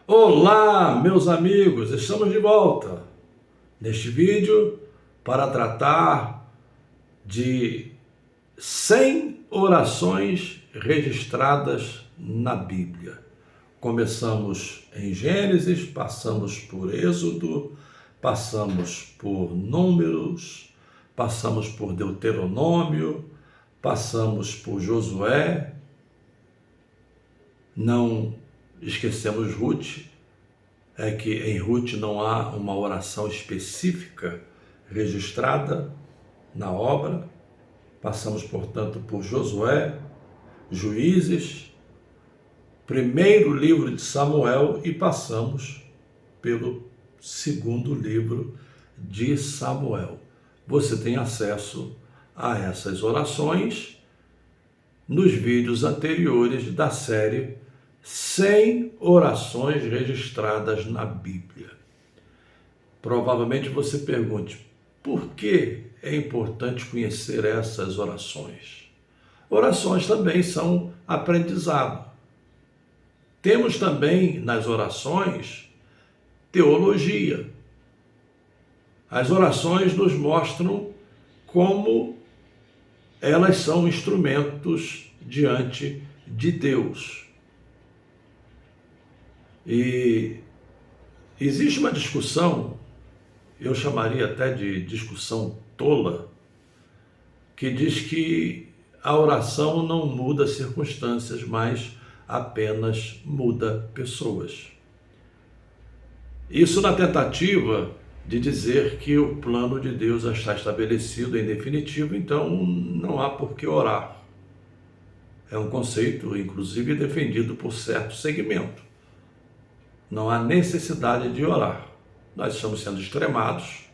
Olá, meus amigos, estamos de volta neste vídeo para tratar de 100 orações registradas na Bíblia. Começamos em Gênesis, passamos por Êxodo, passamos por Números, passamos por Deuteronômio, passamos por Josué, não esquecemos Ruth, é que em Ruth não há uma oração específica registrada na obra. Passamos, portanto, por Josué, Juízes, primeiro livro de Samuel e passamos pelo segundo livro de Samuel. Você tem acesso a essas orações nos vídeos anteriores da série 100 orações registradas na Bíblia. Provavelmente você pergunte, por que é importante conhecer essas orações? Orações também são aprendizado. Temos também nas orações teologia. As orações nos mostram como elas são instrumentos diante de Deus. E existe uma discussão, eu chamaria até de discussão tola, que diz que a oração não muda circunstâncias, mas apenas muda pessoas. Isso na tentativa de dizer que o plano de Deus já está estabelecido em definitivo, então não há por que orar. É um conceito, inclusive, defendido por certo segmento. Não há necessidade de orar. Nós estamos sendo extremados,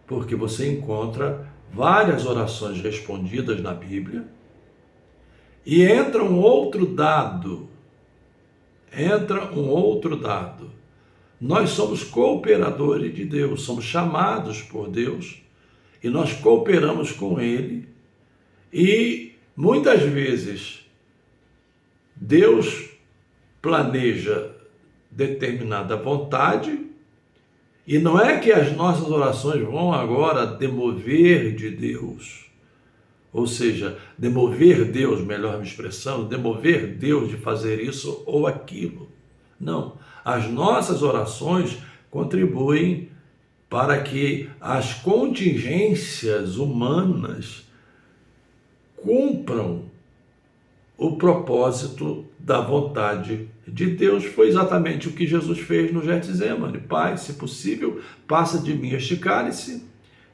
porque você encontra várias orações respondidas na Bíblia, e entra um outro dado. Nós somos cooperadores de Deus, somos chamados por Deus, e nós cooperamos com Ele, e muitas vezes Deus planeja determinada vontade, e não é que as nossas orações vão agora demover de Deus, ou seja, demover Deus, melhor me expressando, demover Deus de fazer isso ou aquilo. Não, as nossas orações contribuem para que as contingências humanas cumpram o propósito da vontade de Deus. Foi exatamente o que Jesus fez no Getsêmani. Pai, se possível, passa de mim este cálice.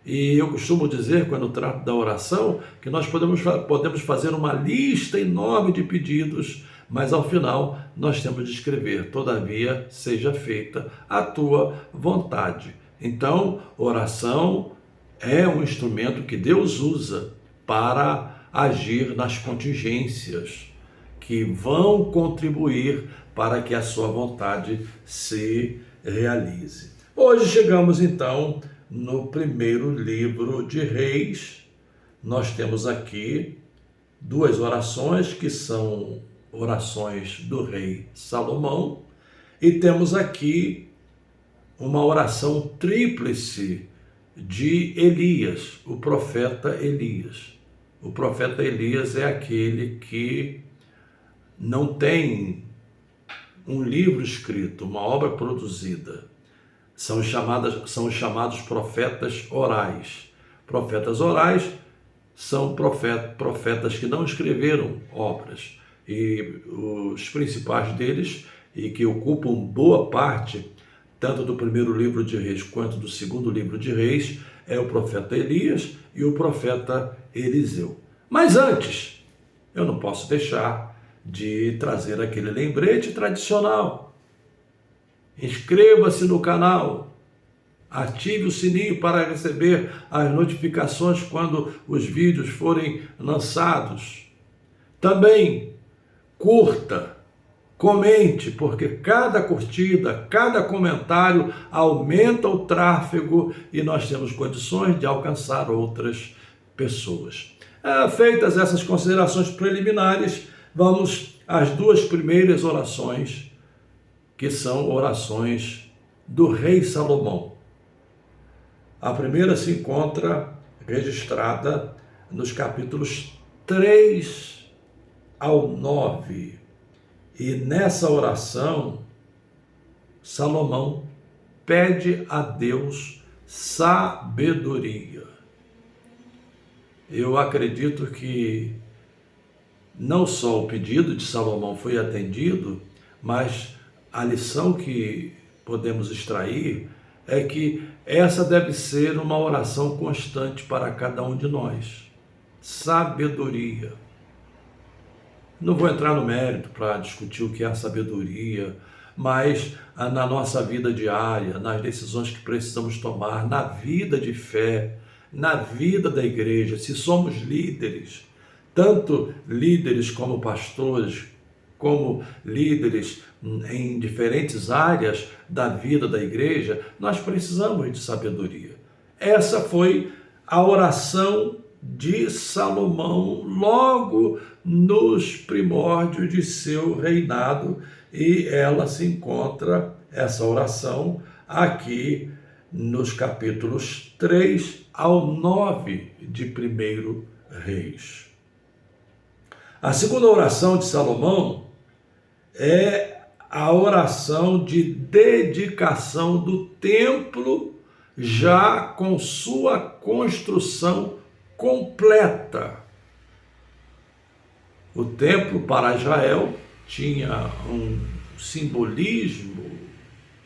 E eu costumo dizer, quando trato da oração, que nós podemos fazer uma lista enorme de pedidos, mas ao final nós temos de escrever, todavia seja feita a tua vontade. Então, oração é um instrumento que Deus usa para agir nas contingências que vão contribuir para que a sua vontade se realize. Hoje chegamos então no primeiro livro de Reis. Nós temos aqui duas orações que são orações do rei Salomão, e temos aqui uma oração tríplice de Elias, o profeta Elias. O profeta Elias é aquele que não tem um livro escrito, uma obra produzida. São os chamados profetas orais. Profetas orais são profetas que não escreveram obras. E os principais deles, e que ocupam boa parte, tanto do primeiro livro de Reis quanto do segundo livro de Reis, é o profeta Elias e o profeta Eliseu. Mas antes, eu não posso deixar de trazer aquele lembrete tradicional. Inscreva-se no canal, ative o sininho para receber as notificações quando os vídeos forem lançados. Também curta, comente, porque cada curtida, cada comentário aumenta o tráfego e nós temos condições de alcançar outras pessoas. Feitas essas considerações preliminares, vamos às duas primeiras orações que são orações do rei Salomão. A primeira se encontra registrada nos capítulos 3 ao 9. E nessa oração, Salomão pede a Deus sabedoria. Eu acredito que não só o pedido de Salomão foi atendido, mas a lição que podemos extrair é que essa deve ser uma oração constante para cada um de nós. Sabedoria. Não vou entrar no mérito para discutir o que é a sabedoria, mas na nossa vida diária, nas decisões que precisamos tomar, na vida de fé, na vida da igreja, se somos líderes, tanto líderes como pastores, como líderes em diferentes áreas da vida da igreja, nós precisamos de sabedoria. Essa foi a oração de Salomão logo nos primórdios de seu reinado, e ela se encontra, essa oração, aqui nos capítulos 3 ao 9 de 1 Reis. A segunda oração de Salomão é a oração de dedicação do templo, já com sua construção completa. O templo para Israel tinha um simbolismo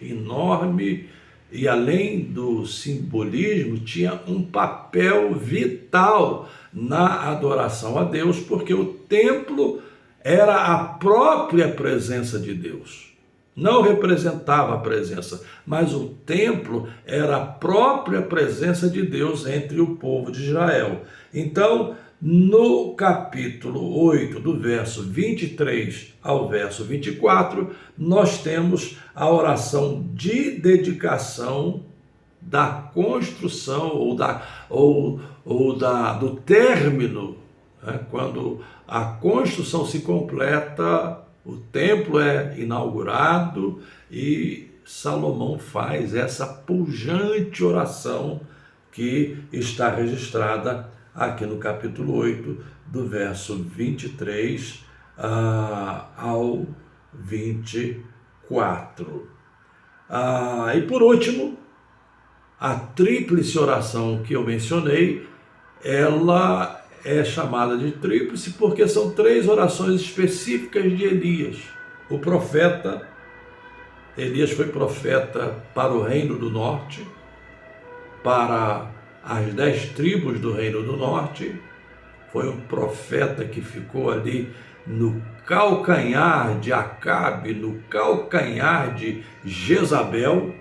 enorme e, além do simbolismo, tinha um papel vital na adoração a Deus, porque o templo era a própria presença de Deus. Não representava a presença, mas o templo era a própria presença de Deus entre o povo de Israel. Então, no capítulo 8, do verso 23 ao verso 24, nós temos a oração de dedicação da construção do término, né? Quando a construção se completa, o templo é inaugurado e Salomão faz essa pujante oração que está registrada aqui no capítulo 8, do verso 23 ao 24. E por último, a tríplice oração que eu mencionei, ela é chamada de tríplice porque são 3 orações específicas de Elias. O profeta, Elias foi profeta para o reino do norte, para as 10 tribos do reino do norte. Foi um profeta que ficou ali no calcanhar de Acabe, no calcanhar de Jezabel,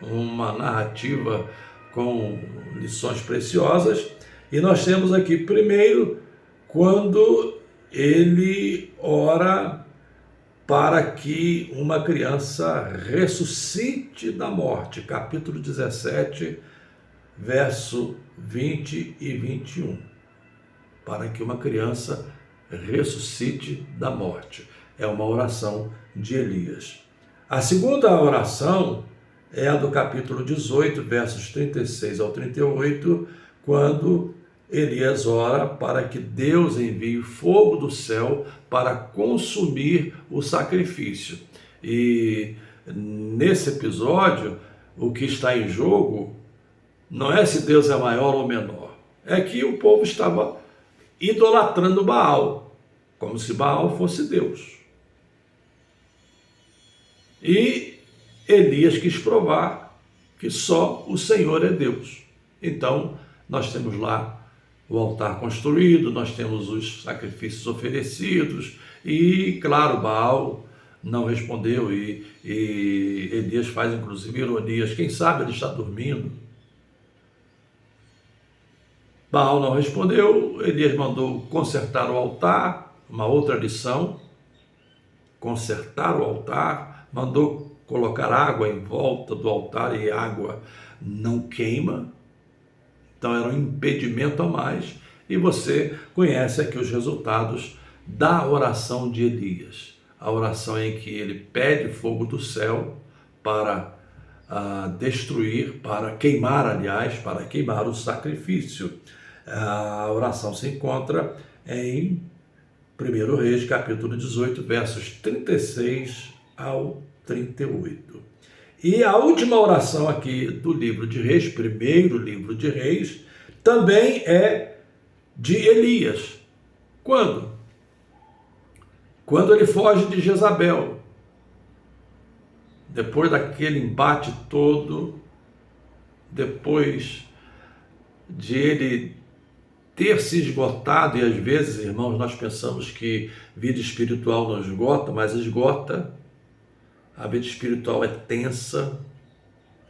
uma narrativa com lições preciosas. E nós temos aqui primeiro quando ele ora para que uma criança ressuscite da morte, capítulo 17, verso 20 e 21. Para que uma criança ressuscite da morte. É uma oração de Elias. A segunda oração é a do capítulo 18, versos 36 ao 38, quando Elias ora para que Deus envie fogo do céu para consumir o sacrifício. E nesse episódio, o que está em jogo não é se Deus é maior ou menor, é que o povo estava idolatrando Baal, como se Baal fosse Deus. E Elias quis provar que só o Senhor é Deus. Então, nós temos lá o altar construído, nós temos os sacrifícios oferecidos e, claro, Baal não respondeu e Elias faz inclusive ironias. Quem sabe ele está dormindo. Baal não respondeu, Elias mandou consertar o altar, uma outra lição, consertar o altar, mandou colocar água em volta do altar e água não queima. Então era um impedimento a mais, e você conhece aqui os resultados da oração de Elias. a oração em que ele pede fogo do céu para destruir, para queimar, aliás, para queimar o sacrifício. A oração se encontra em 1 Reis, capítulo 18, versos 36 ao 38. E a última oração aqui do livro de Reis, primeiro livro de Reis, também é de Elias. Quando? Quando ele foge de Jezabel. Depois daquele embate todo, depois de ele ter se esgotado, e às vezes, irmãos, nós pensamos que vida espiritual não esgota, mas esgota. A vida espiritual é tensa,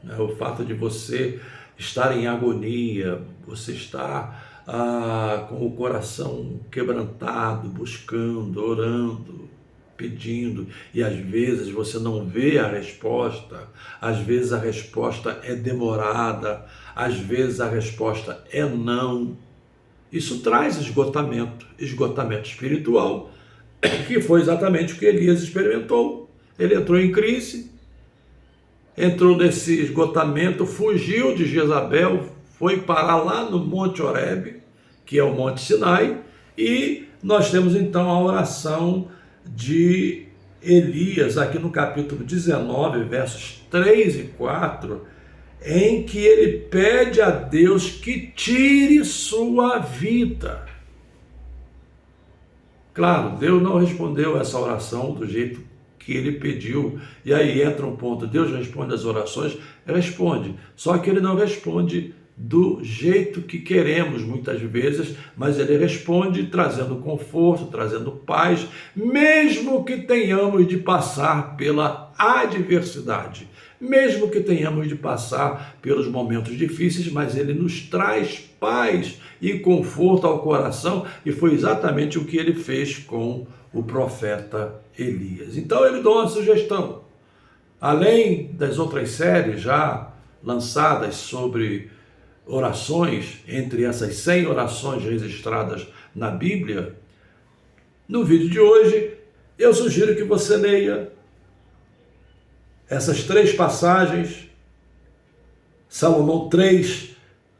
né? O fato de você estar em agonia, você estar com o coração quebrantado, buscando, orando, pedindo, e às vezes você não vê a resposta, às vezes a resposta é demorada, às vezes a resposta é não. Isso traz esgotamento espiritual, que foi exatamente o que Elias experimentou. Ele entrou em crise, entrou nesse esgotamento, fugiu de Jezabel, foi parar lá no Monte Horebe, que é o Monte Sinai, e nós temos então a oração de Elias, aqui no capítulo 19, versos 3 e 4, em que ele pede a Deus que tire sua vida. Claro, Deus não respondeu essa oração do jeito que ele pediu, e aí entra um ponto, Deus responde as orações, responde, só que ele não responde do jeito que queremos muitas vezes, mas ele responde trazendo conforto, trazendo paz, mesmo que tenhamos de passar pela adversidade, mesmo que tenhamos de passar pelos momentos difíceis, mas ele nos traz paz e conforto ao coração, e foi exatamente o que ele fez com o profeta Elias. Então ele dá uma sugestão, além das outras séries já lançadas sobre orações, entre essas 100 orações registradas na Bíblia, no vídeo de hoje eu sugiro que você leia essas 3 passagens, Salomão 3,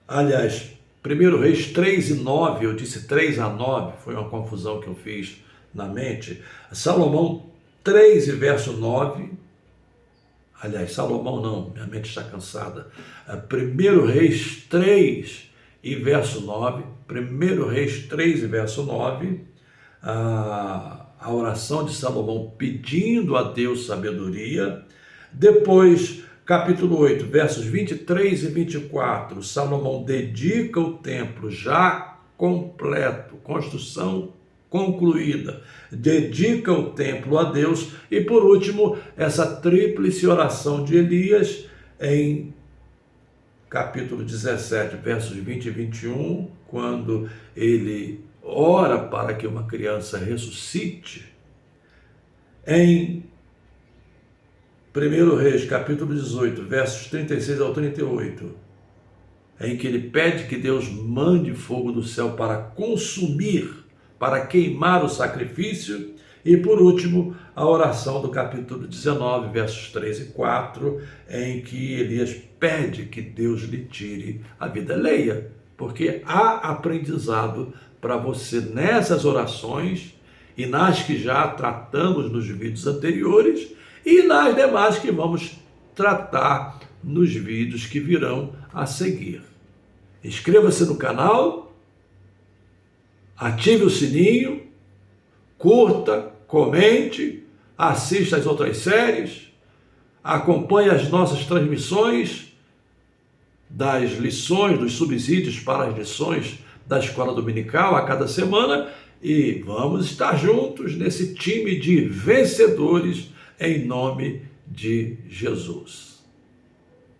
aliás, 1 Reis 3 e 9, eu disse 3 a 9, foi uma confusão que eu fiz na mente. Salomão 3 e verso 9, aliás, Salomão não, minha mente está cansada. 1 Reis 3 e verso 9, 1 Reis 3 e verso 9, a oração de Salomão pedindo a Deus sabedoria. Depois, capítulo 8, versos 23 e 24, Salomão dedica o templo já completo, construção concluída, dedica o templo a Deus. E por último, essa tríplice oração de Elias em capítulo 17, versos 20 e 21, quando ele ora para que uma criança ressuscite. Em 1 Reis, capítulo 18, versos 36 ao 38, em que ele pede que Deus mande fogo do céu para consumir, para queimar o sacrifício. E por último, a oração do capítulo 19, versos 3 e 4, em que Elias pede que Deus lhe tire a vida. Leia, porque há aprendizado para você nessas orações e nas que já tratamos nos vídeos anteriores e nas demais que vamos tratar nos vídeos que virão a seguir. Inscreva-se no canal, ative o sininho, curta, comente, assista às outras séries, acompanhe as nossas transmissões das lições, dos subsídios para as lições da Escola Dominical a cada semana, e vamos estar juntos nesse time de vencedores em nome de Jesus.